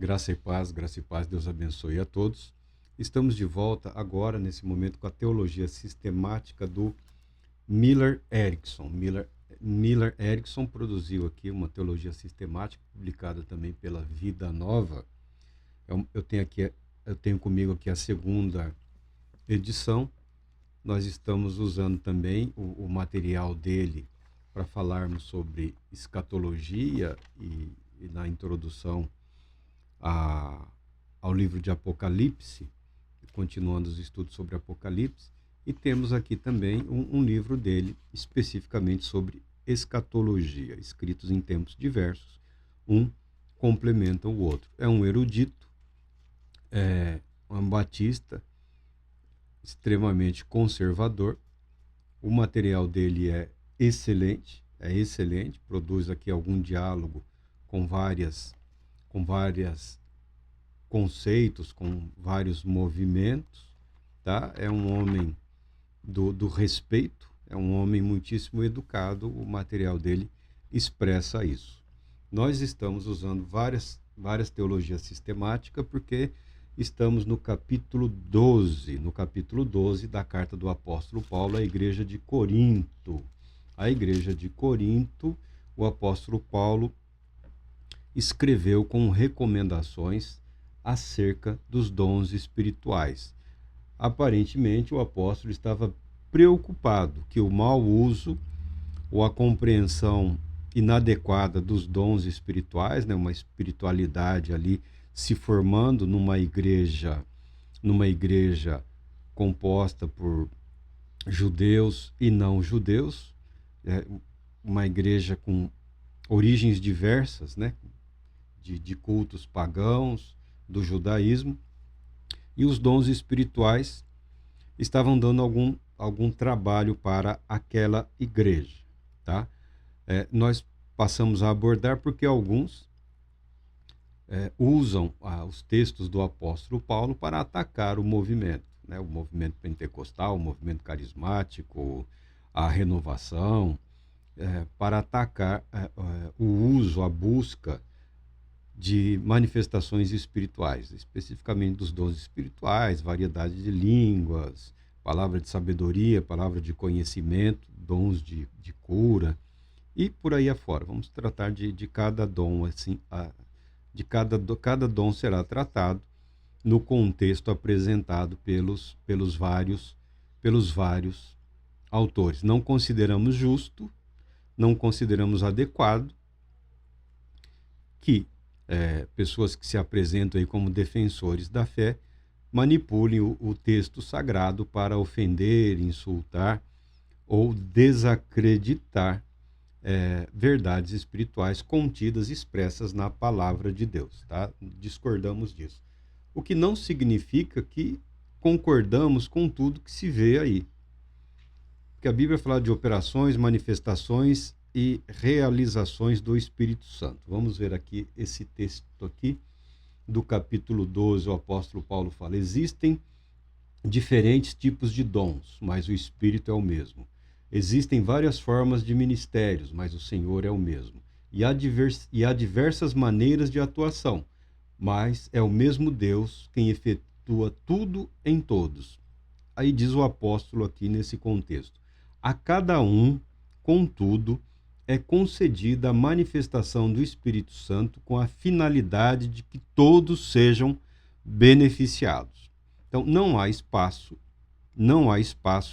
Graça e paz, Deus abençoe a todos. Estamos de volta agora, nesse momento, com a teologia sistemática do Miller Erickson. Miller Erickson produziu aqui uma teologia sistemática, publicada também pela Vida Nova. Eu tenho comigo aqui a segunda edição. Nós estamos usando também o material dele para falarmos sobre escatologia e na introdução ao livro de Apocalipse, continuando os estudos sobre Apocalipse, e temos aqui também um livro dele especificamente sobre escatologia, escritos em tempos diversos, um complementa o outro. É um erudito, um batista, extremamente conservador. O material dele é excelente, produz aqui algum diálogo com vários conceitos, com vários movimentos, tá? É um homem do respeito, é um homem muitíssimo educado, o material dele expressa isso. Nós estamos usando várias teologias sistemáticas porque estamos no capítulo 12 da carta do apóstolo Paulo à igreja de Corinto. A igreja de Corinto, o apóstolo Paulo escreveu com recomendações acerca dos dons espirituais. Aparentemente, o apóstolo estava preocupado que o mau uso ou a compreensão inadequada dos dons espirituais, né, uma espiritualidade ali se formando numa igreja composta por judeus e não judeus, uma igreja com origens diversas, né, de cultos pagãos, do judaísmo, e os dons espirituais estavam dando algum trabalho para aquela igreja, tá? Nós passamos a abordar porque alguns usam os textos do apóstolo Paulo para atacar o movimento, né? O movimento pentecostal, o movimento carismático, a renovação, para atacar o uso, a busca de manifestações espirituais, especificamente dos dons espirituais, variedade de línguas, palavra de sabedoria, palavra de conhecimento, dons de cura e por aí afora. Vamos tratar de cada dom assim, cada dom será tratado no contexto apresentado pelos vários autores. Não consideramos justo, não consideramos adequado que pessoas que se apresentam aí como defensores da fé manipulem o texto sagrado para ofender, insultar ou desacreditar verdades espirituais contidas, expressas na palavra de Deus, tá? Discordamos disso. O que não significa que concordamos com tudo que se vê aí. Porque a Bíblia fala de operações, manifestações e realizações do Espírito Santo. Vamos ver aqui esse texto aqui do capítulo 12, o apóstolo Paulo fala: existem diferentes tipos de dons, mas o Espírito é o mesmo. Existem várias formas de ministérios, mas o Senhor é o mesmo. E há diversas maneiras de atuação, mas é o mesmo Deus quem efetua tudo em todos. Aí diz o apóstolo aqui nesse contexto: a cada um, contudo, é concedida a manifestação do Espírito Santo com a finalidade de que todos sejam beneficiados. Então, não há espaço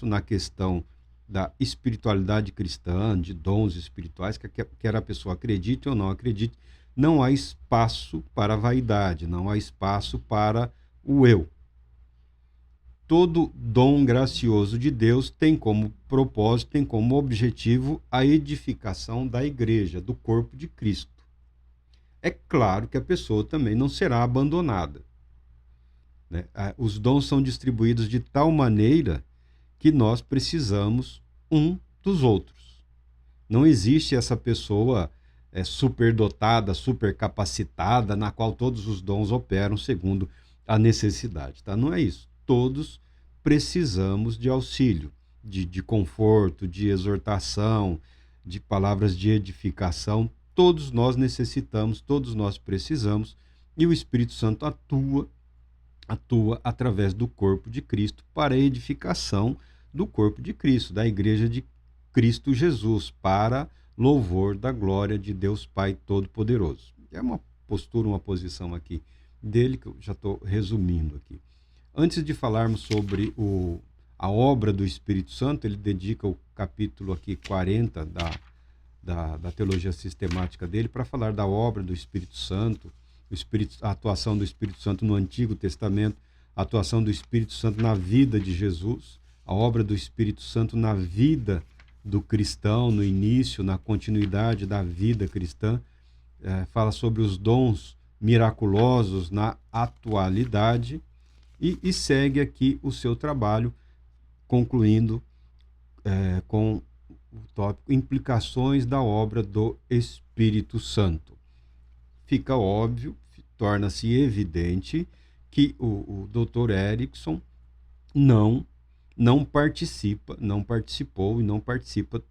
na questão da espiritualidade cristã, de dons espirituais, quer a pessoa acredite ou não acredite, não há espaço para a vaidade, não há espaço para o eu. Todo dom gracioso de Deus tem como propósito, tem como objetivo a edificação da igreja, do corpo de Cristo. É claro que a pessoa também não será abandonada, né? Os dons são distribuídos de tal maneira que nós precisamos um dos outros. Não existe essa pessoa superdotada, supercapacitada, na qual todos os dons operam segundo a necessidade, tá? Não é isso. Todos precisamos de auxílio, de conforto, de exortação, de palavras de edificação. Todos nós necessitamos, todos nós precisamos e o Espírito Santo atua através do corpo de Cristo para a edificação do corpo de Cristo, da igreja de Cristo Jesus, para louvor da glória de Deus Pai Todo-Poderoso. É uma postura, uma posição aqui dele, que eu já estou resumindo aqui. Antes de falarmos sobre a obra do Espírito Santo, ele dedica o capítulo aqui 40 da teologia sistemática dele para falar da obra do Espírito Santo, a atuação do Espírito Santo no Antigo Testamento, a atuação do Espírito Santo na vida de Jesus, a obra do Espírito Santo na vida do cristão, no início, na continuidade da vida cristã, fala sobre os dons miraculosos na atualidade e segue aqui o seu trabalho, concluindo com o tópico implicações da obra do Espírito Santo. Fica óbvio, torna-se evidente que o Dr. Erickson não participou e não participa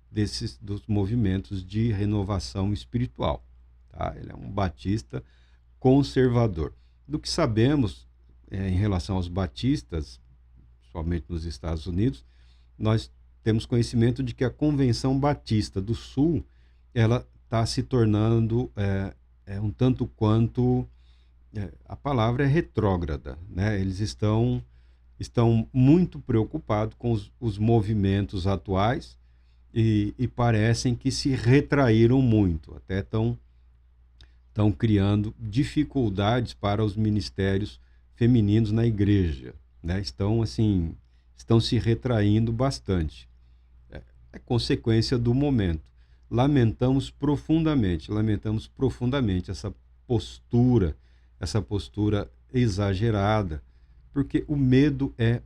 dos movimentos de renovação espiritual. Tá? Ele é um batista conservador. Do que sabemos em relação aos batistas, somente nos Estados Unidos, nós temos conhecimento de que a Convenção Batista do Sul ela está se tornando um tanto quanto a palavra é retrógrada, né? Eles estão muito preocupados com os movimentos atuais e parecem que se retraíram muito, até estão criando dificuldades para os ministérios femininos na igreja, né? Estão se retraindo bastante. É consequência do momento. Lamentamos profundamente essa postura exagerada, porque o medo é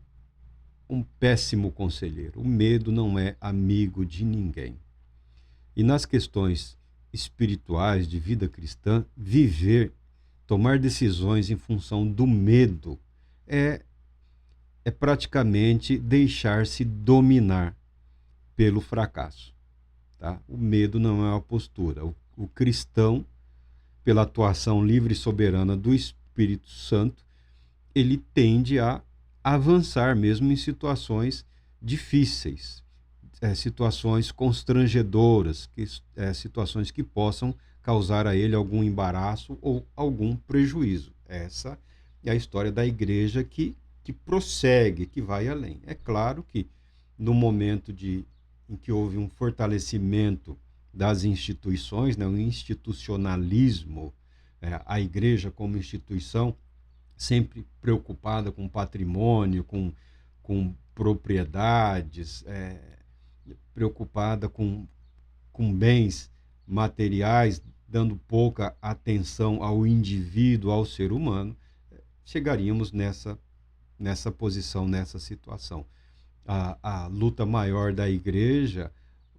um péssimo conselheiro. O medo não é amigo de ninguém. E nas questões espirituais de vida cristã, tomar decisões em função do medo é praticamente deixar-se dominar pelo fracasso. Tá? O medo não é uma postura. O cristão, pela atuação livre e soberana do Espírito Santo, ele tende a avançar mesmo em situações difíceis, situações constrangedoras, situações que possam causar a ele algum embaraço ou algum prejuízo. Essa é a história da igreja que prossegue, que vai além. É claro que no momento em que houve um fortalecimento das instituições, né, um institucionalismo, a igreja como instituição sempre preocupada com patrimônio, com propriedades, preocupada com bens materiais, dando pouca atenção ao indivíduo, ao ser humano, chegaríamos nessa posição, nessa situação. A luta maior da igreja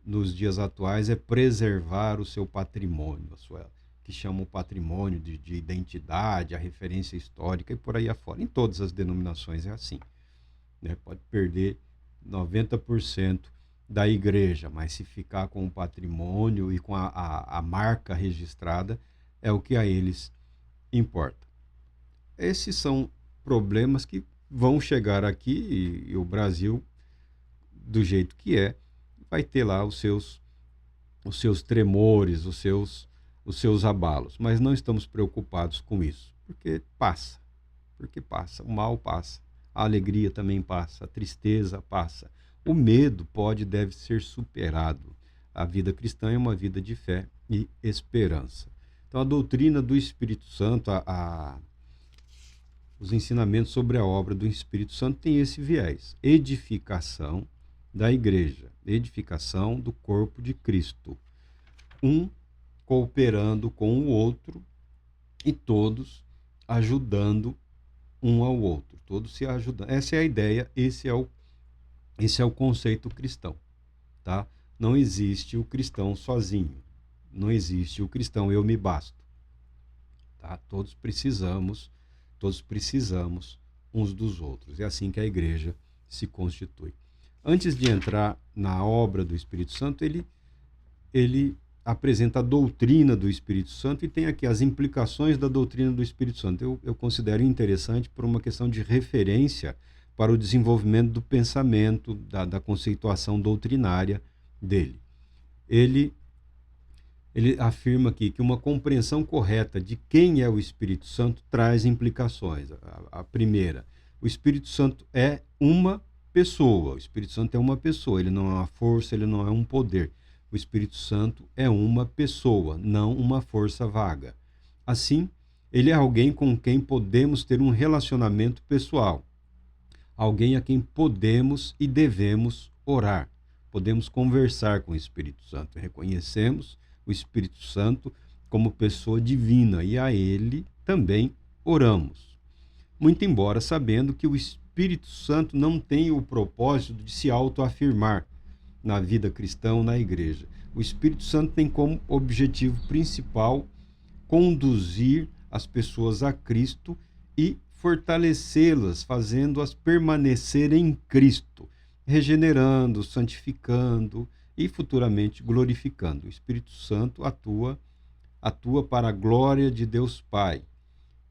nos dias atuais é preservar o seu patrimônio, que chama o patrimônio de identidade, a referência histórica e por aí afora. Em todas as denominações é assim, né? Pode perder 90% da igreja, mas se ficar com o patrimônio e com a marca registrada, é o que a eles importa. Esses são problemas que vão chegar aqui e o Brasil, do jeito que vai ter lá os seus tremores, os seus abalos. Mas não estamos preocupados com isso, porque passa. O mal passa. A alegria também passa, a tristeza passa. O medo deve ser superado. A vida cristã é uma vida de fé e esperança. Então, a doutrina do Espírito Santo, os ensinamentos sobre a obra do Espírito Santo tem esse viés: edificação da igreja, edificação do corpo de Cristo. Um cooperando com o outro e todos ajudando um ao outro, todos se ajudando. Essa é a ideia, esse é o conceito cristão, tá? Não existe o cristão sozinho, não existe o cristão eu me basto, tá? Todos precisamos uns dos outros. É assim que a igreja se constitui. Antes de entrar na obra do Espírito Santo, ele apresenta a doutrina do Espírito Santo e tem aqui as implicações da doutrina do Espírito Santo. Eu considero interessante por uma questão de referência para o desenvolvimento do pensamento, da conceituação doutrinária dele. Ele afirma aqui que uma compreensão correta de quem é o Espírito Santo traz implicações. A primeira, o Espírito Santo é uma pessoa. O Espírito Santo é uma pessoa, ele não é uma força, ele não é um poder. O Espírito Santo é uma pessoa, não uma força vaga. Assim, ele é alguém com quem podemos ter um relacionamento pessoal. Alguém a quem podemos e devemos orar. Podemos conversar com o Espírito Santo. Reconhecemos o Espírito Santo como pessoa divina e a ele também oramos. Muito embora sabendo que o Espírito Santo não tem o propósito de se autoafirmar na vida cristã, na igreja. O Espírito Santo tem como objetivo principal conduzir as pessoas a Cristo e fortalecê-las, fazendo-as permanecer em Cristo, regenerando, santificando e futuramente glorificando. O Espírito Santo atua para a glória de Deus Pai,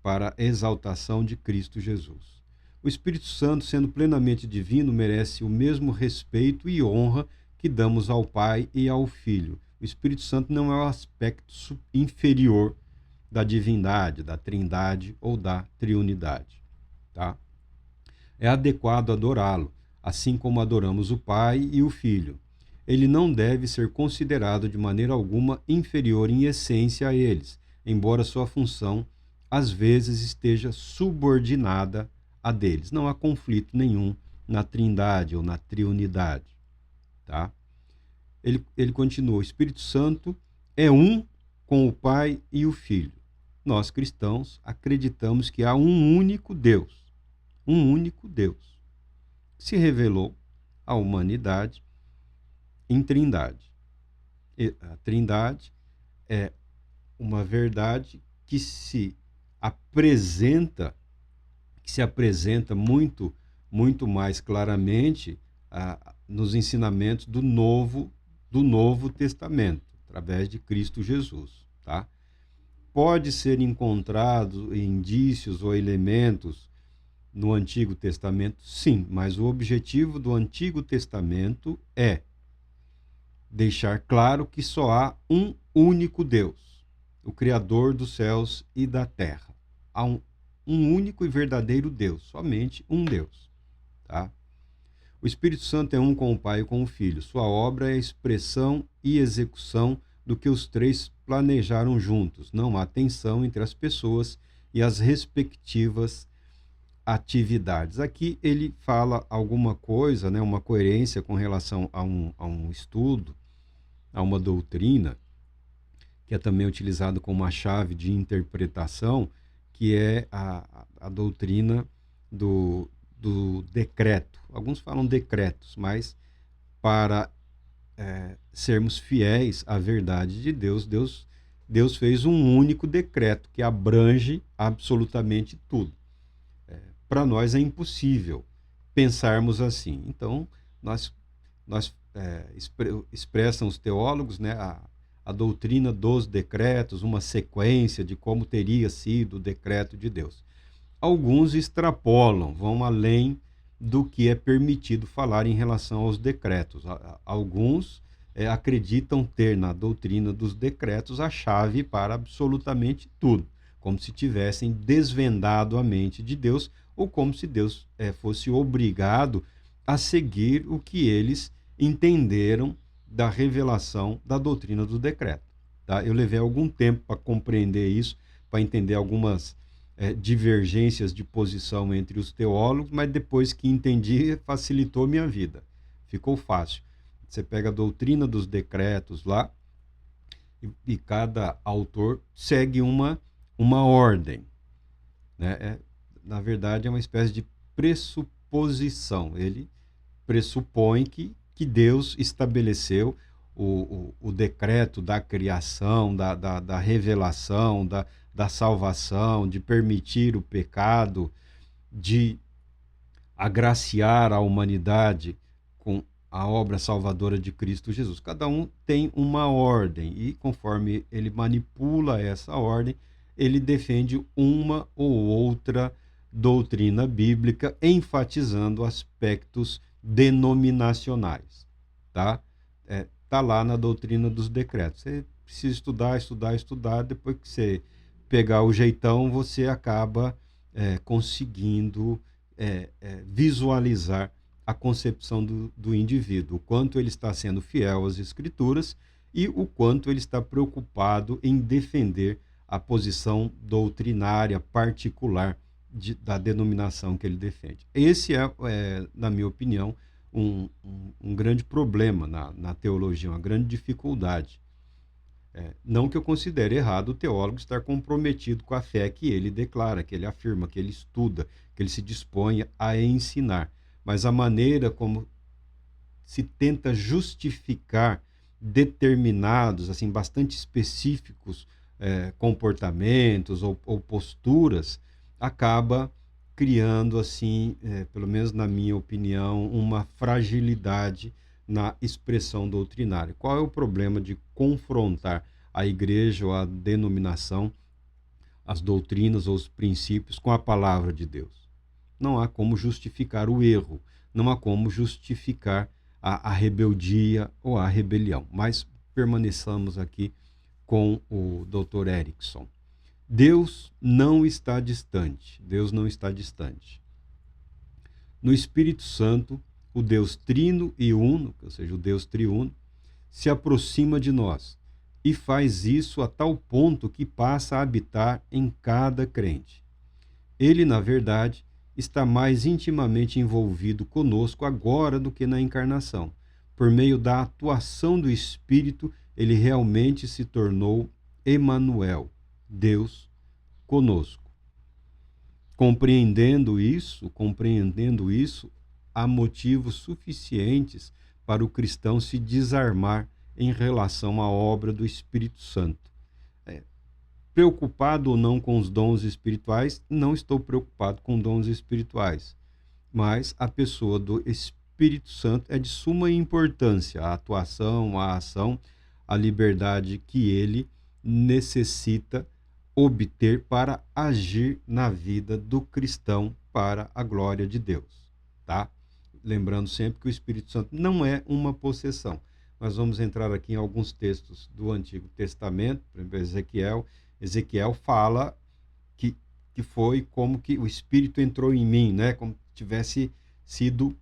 para a exaltação de Cristo Jesus. O Espírito Santo, sendo plenamente divino, merece o mesmo respeito e honra que damos ao Pai e ao Filho. O Espírito Santo não é o aspecto inferior da divindade, da trindade ou da triunidade. Tá? É adequado adorá-lo, assim como adoramos o Pai e o Filho. Ele não deve ser considerado de maneira alguma inferior em essência a eles, embora sua função às vezes esteja subordinada a deles. Não há conflito nenhum na trindade ou na triunidade. Tá? Ele continua, o Espírito Santo é um com o Pai e o Filho. Nós, cristãos, acreditamos que há um único Deus, que se revelou à humanidade em trindade. E a trindade é uma verdade que se apresenta muito, muito mais claramente nos ensinamentos do Novo Testamento, através de Cristo Jesus. Tá? Pode ser encontrado indícios ou elementos no Antigo Testamento? Sim, mas o objetivo do Antigo Testamento é deixar claro que só há um único Deus, o Criador dos céus e da terra. Há um único e verdadeiro Deus, somente um Deus. Tá? O Espírito Santo é um com o Pai e com o Filho. Sua obra é a expressão e execução do que os três planejaram juntos. Não há tensão entre as pessoas e as respectivas atividades. Aqui ele fala alguma coisa, né, uma coerência com relação a um estudo, a uma doutrina, que é também utilizado como uma chave de interpretação, que é a doutrina do decreto. Alguns falam decretos, mas para sermos fiéis à verdade de Deus fez um único decreto que abrange absolutamente tudo. Para nós é impossível pensarmos assim. Então, expressam os teólogos, né, a doutrina dos decretos, uma sequência de como teria sido o decreto de Deus. Alguns extrapolam, vão além do que é permitido falar em relação aos decretos. Alguns acreditam ter na doutrina dos decretos a chave para absolutamente tudo, como se tivessem desvendado a mente de Deus ou como se Deus fosse obrigado a seguir o que eles entenderam da revelação da doutrina do decreto. Tá? Eu levei algum tempo para compreender isso, para entender algumas divergências de posição entre os teólogos, mas depois que entendi, facilitou minha vida. Ficou fácil. Você pega a doutrina dos decretos lá e cada autor segue uma ordem. Né? Na verdade, é uma espécie de pressuposição. Ele pressupõe que Deus estabeleceu o decreto da criação, da revelação, da salvação, de permitir o pecado, de agraciar a humanidade com a obra salvadora de Cristo Jesus. Cada um tem uma ordem e, conforme ele manipula essa ordem, ele defende uma ou outra doutrina bíblica, enfatizando aspectos denominacionais, tá? Tá lá na doutrina dos decretos. Você precisa estudar, depois que você pegar o jeitão, você acaba conseguindo visualizar a concepção do indivíduo, o quanto ele está sendo fiel às Escrituras e o quanto ele está preocupado em defender a posição doutrinária particular da denominação que ele defende. Esse na minha opinião, um grande problema na teologia, uma grande dificuldade. Não que eu considere errado o teólogo estar comprometido com a fé que ele declara, que ele afirma, que ele estuda, que ele se dispõe a ensinar. Mas a maneira como se tenta justificar determinados, assim, bastante específicos comportamentos ou posturas, acaba criando, assim, pelo menos na minha opinião, uma fragilidade na expressão doutrinária. Qual é o problema de confrontar a igreja ou a denominação, as doutrinas ou os princípios com a palavra de Deus? Não há como justificar o erro, não há como justificar a rebeldia ou a rebelião. Mas permaneçamos aqui com o Dr. Erickson. Deus não está distante. Deus não está distante. No Espírito Santo, o Deus trino e uno, ou seja, o Deus triuno, se aproxima de nós e faz isso a tal ponto que passa a habitar em cada crente. Ele, na verdade, está mais intimamente envolvido conosco agora do que na encarnação. Por meio da atuação do Espírito, ele realmente se tornou Emanuel, Deus conosco. Compreendendo isso, há motivos suficientes para o cristão se desarmar em relação à obra do Espírito Santo. Preocupado ou não com os dons espirituais, não estou preocupado com dons espirituais, mas a pessoa do Espírito Santo é de suma importância, a atuação, a ação, a liberdade que ele necessita obter para agir na vida do cristão para a glória de Deus, tá? Lembrando sempre que o Espírito Santo não é uma possessão. Nós vamos entrar aqui em alguns textos do Antigo Testamento, por exemplo, Ezequiel fala que foi como que o Espírito entrou em mim, né? Como se tivesse sido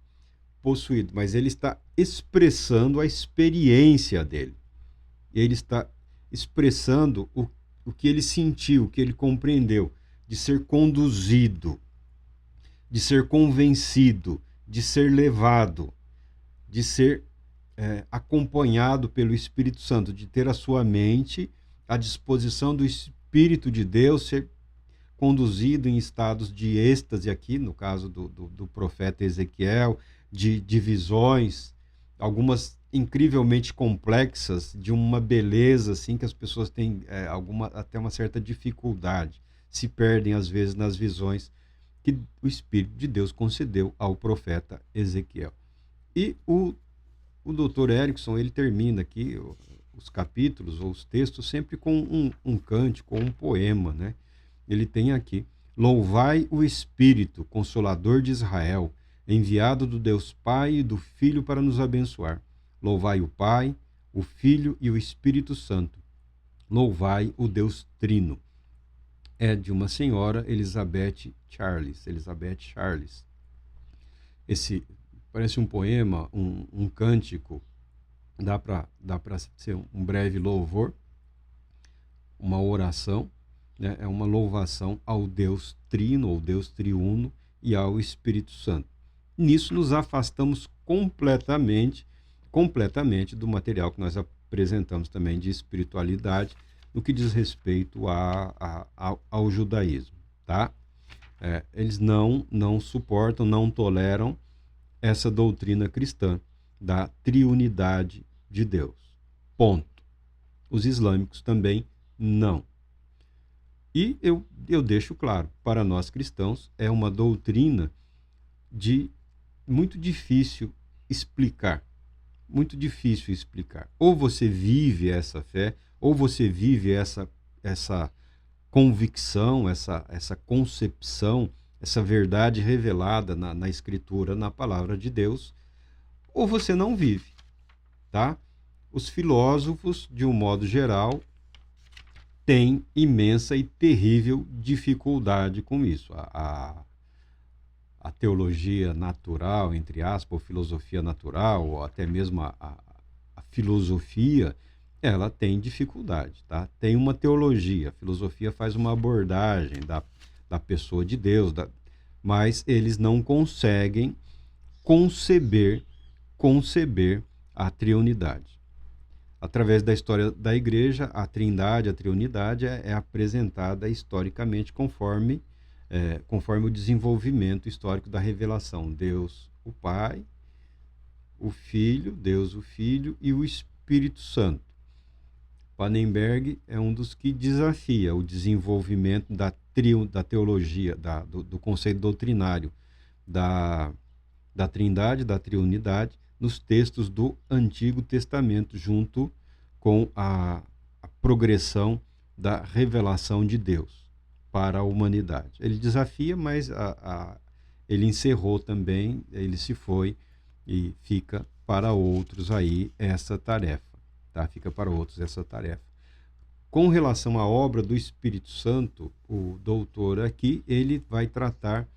possuído. Mas ele está expressando a experiência dele. Ele está expressando o que ele sentiu, o que ele compreendeu, de ser conduzido, de ser convencido, de ser levado, de ser acompanhado pelo Espírito Santo, de ter a sua mente à disposição do Espírito de Deus, ser conduzido em estados de êxtase aqui, no caso do profeta Ezequiel, de visões, algumas incrivelmente complexas, de uma beleza assim que as pessoas têm até uma certa dificuldade, se perdem às vezes nas visões que o Espírito de Deus concedeu ao profeta Ezequiel. E o Dr. Erickson, ele termina aqui os capítulos ou os textos sempre com um cântico, um poema, né? Ele tem aqui: louvai o Espírito, Consolador de Israel, enviado do Deus Pai e do Filho para nos abençoar. Louvai o Pai, o Filho e o Espírito Santo. Louvai o Deus Trino. É de uma senhora, Elizabeth Charles. Esse parece um poema, um cântico, dá para ser um breve louvor, uma oração, né? É uma louvação ao Deus Trino, ou Deus Triuno, e ao Espírito Santo. Nisso nos afastamos completamente do material que nós apresentamos também de espiritualidade, no que diz respeito ao judaísmo, tá? Eles não suportam, não toleram essa doutrina cristã da triunidade de Deus. Ponto. Os islâmicos também não. E eu deixo claro, para nós cristãos, é uma doutrina muito difícil explicar, muito difícil explicar. Ou você vive essa fé, ou você vive essa convicção, essa concepção, essa verdade revelada na Escritura, na palavra de Deus, ou você não vive, tá? Os filósofos, de um modo geral, têm imensa e terrível dificuldade com isso. A teologia natural, entre aspas, ou filosofia natural, ou até mesmo a filosofia, ela tem dificuldade, tá? Tem uma teologia, a filosofia faz uma abordagem da pessoa de Deus, mas eles não conseguem conceber a triunidade. Através da história da igreja, a trindade, a triunidade é apresentada historicamente conforme o desenvolvimento histórico da revelação. Deus, o Pai, Deus, o Filho e o Espírito Santo. Pannenberg é um dos que desafia o desenvolvimento da teologia, do conceito doutrinário da trindade, da triunidade, nos textos do Antigo Testamento, junto com a progressão da revelação de Deus para a humanidade. Ele desafia, mas ele encerrou também, ele se foi e fica para outros aí essa tarefa, tá? Fica para outros essa tarefa. Com relação à obra do Espírito Santo, o doutor aqui, ele vai tratar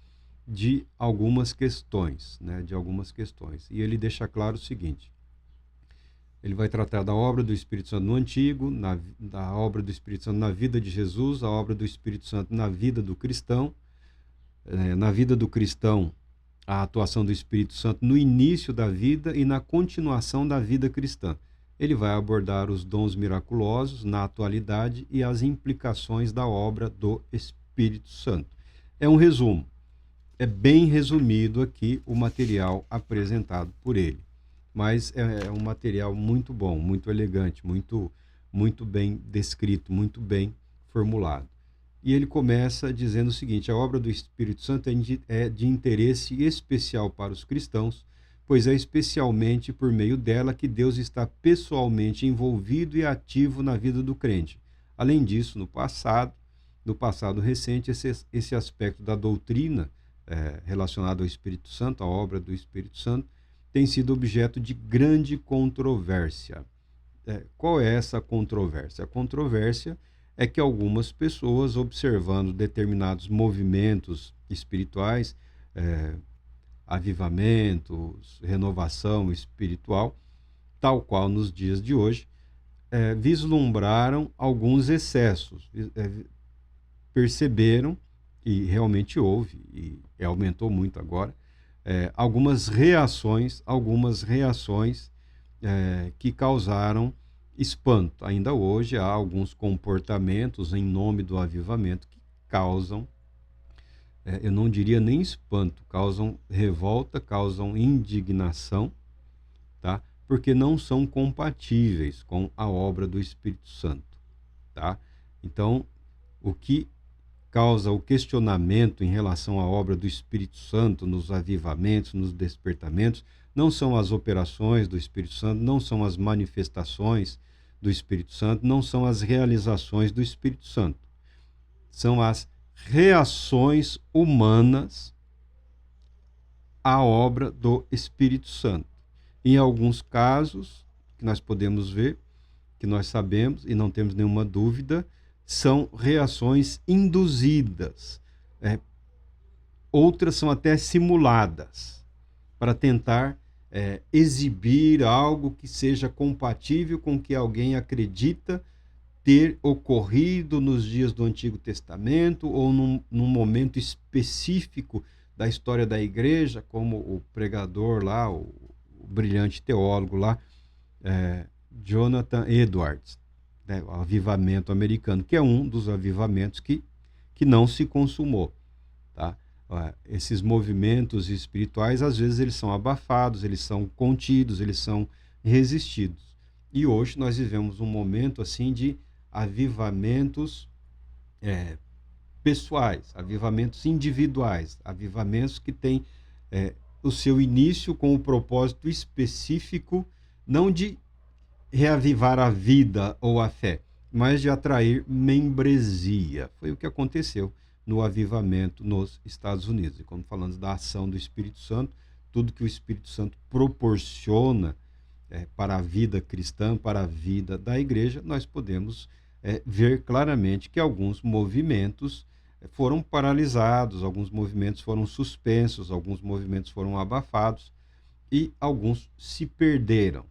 de algumas questões, né? De algumas questões. E ele deixa claro o seguinte: ele vai tratar da obra do Espírito Santo no Antigo, da obra do Espírito Santo na vida de Jesus, a obra do Espírito Santo na vida do cristão, na vida do cristão, a atuação do Espírito Santo no início da vida e na continuação da vida cristã. Ele vai abordar os dons miraculosos na atualidade e as implicações da obra do Espírito Santo. É um resumo. É bem resumido aqui o material apresentado por ele. Mas é um material muito bom, muito elegante, muito bem descrito, muito bem formulado. E ele começa dizendo o seguinte: a obra do Espírito Santo é de interesse especial para os cristãos, pois é especialmente por meio dela que Deus está pessoalmente envolvido e ativo na vida do crente. Além disso, no passado recente, esse aspecto da doutrina relacionado ao Espírito Santo, a obra do Espírito Santo, tem sido objeto de grande controvérsia. Qual é essa controvérsia? A controvérsia é que algumas pessoas, observando determinados movimentos espirituais, avivamentos, renovação espiritual, tal qual nos dias de hoje, vislumbraram alguns excessos, perceberam, e realmente houve, e aumentou muito agora, algumas reações que causaram espanto. Ainda hoje há alguns comportamentos em nome do avivamento que causam, eu não diria nem espanto, causam revolta, causam indignação, tá? Porque não são compatíveis com a obra do Espírito Santo, tá? Então, o que causa o questionamento em relação à obra do Espírito Santo nos avivamentos, nos despertamentos, não são as operações do Espírito Santo, não são as manifestações do Espírito Santo, não são as realizações do Espírito Santo. São as reações humanas à obra do Espírito Santo. Em alguns casos, que nós podemos ver, que nós sabemos e não temos nenhuma dúvida, são reações induzidas. Outras são até simuladas, para tentar exibir algo que seja compatível com o que alguém acredita ter ocorrido nos dias do Antigo Testamento ou num momento específico da história da igreja, como o pregador lá, o brilhante teólogo lá, Jonathan Edwards, o avivamento americano, que é um dos avivamentos que não se consumou, tá? Esses movimentos espirituais, às vezes, eles são abafados, eles são contidos, eles são resistidos. E hoje nós vivemos um momento assim de avivamentos pessoais, avivamentos individuais, avivamentos que têm o seu início com o propósito específico não de reavivar a vida ou a fé, mas de atrair membresia. Foi o que aconteceu no avivamento nos Estados Unidos. E quando falamos da ação do Espírito Santo, tudo que o Espírito Santo proporciona para a vida cristã, para a vida da igreja, nós podemos ver claramente que alguns movimentos foram paralisados, alguns movimentos foram suspensos, alguns movimentos foram abafados e alguns se perderam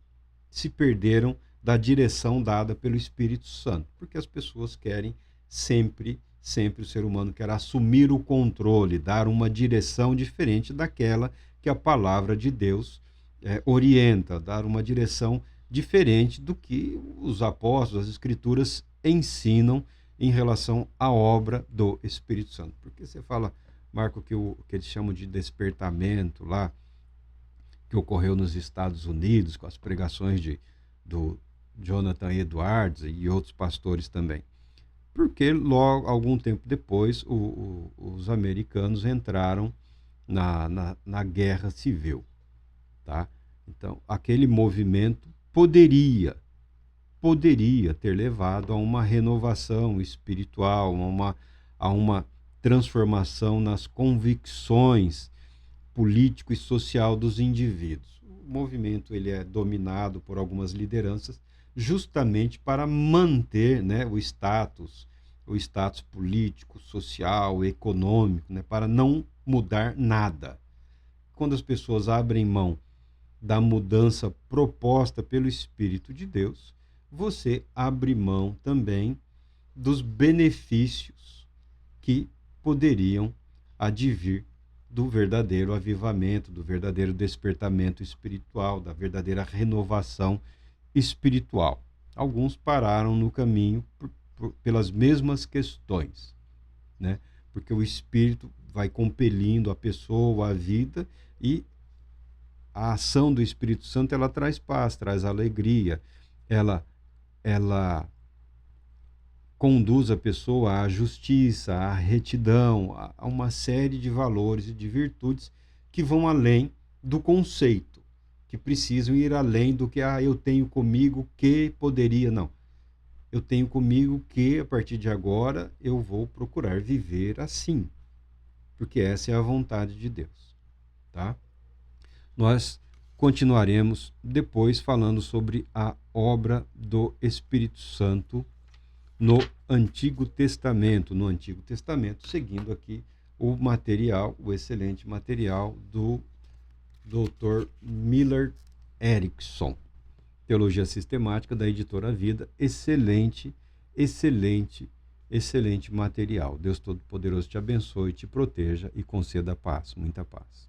da direção dada pelo Espírito Santo, porque as pessoas querem sempre o ser humano quer assumir o controle, dar uma direção diferente daquela que a palavra de Deus orienta, dar uma direção diferente do que os apóstolos, as escrituras ensinam em relação à obra do Espírito Santo. Porque você fala, Marco, que eles chamam de despertamento lá, que ocorreu nos Estados Unidos, com as pregações do Jonathan Edwards e outros pastores também. Porque logo, algum tempo depois, os americanos entraram na guerra civil. Tá? Então, aquele movimento poderia ter levado a uma renovação espiritual, a uma transformação nas convicções político e social dos indivíduos. O movimento ele é dominado por algumas lideranças justamente para manter, né, o status político, social, econômico, né, para não mudar nada. Quando as pessoas abrem mão da mudança proposta pelo Espírito de Deus, você abre mão também dos benefícios que poderiam advir do verdadeiro avivamento, do verdadeiro despertamento espiritual, da verdadeira renovação espiritual. Alguns pararam no caminho pelas mesmas questões, né? Porque o Espírito vai compelindo a pessoa, a vida, e a ação do Espírito Santo ela traz paz, traz alegria, ela conduz a pessoa à justiça, à retidão, a uma série de valores e de virtudes que vão além do conceito, que precisam ir além do que eu tenho comigo que poderia, não. Eu tenho comigo que, a partir de agora, eu vou procurar viver assim, porque essa é a vontade de Deus. Tá? Nós continuaremos depois falando sobre a obra do Espírito Santo no Antigo Testamento, seguindo aqui o excelente material do Dr. Millard Erickson, Teologia Sistemática, da Editora Vida. Excelente material. Deus Todo-Poderoso te abençoe, te proteja e conceda paz, muita paz.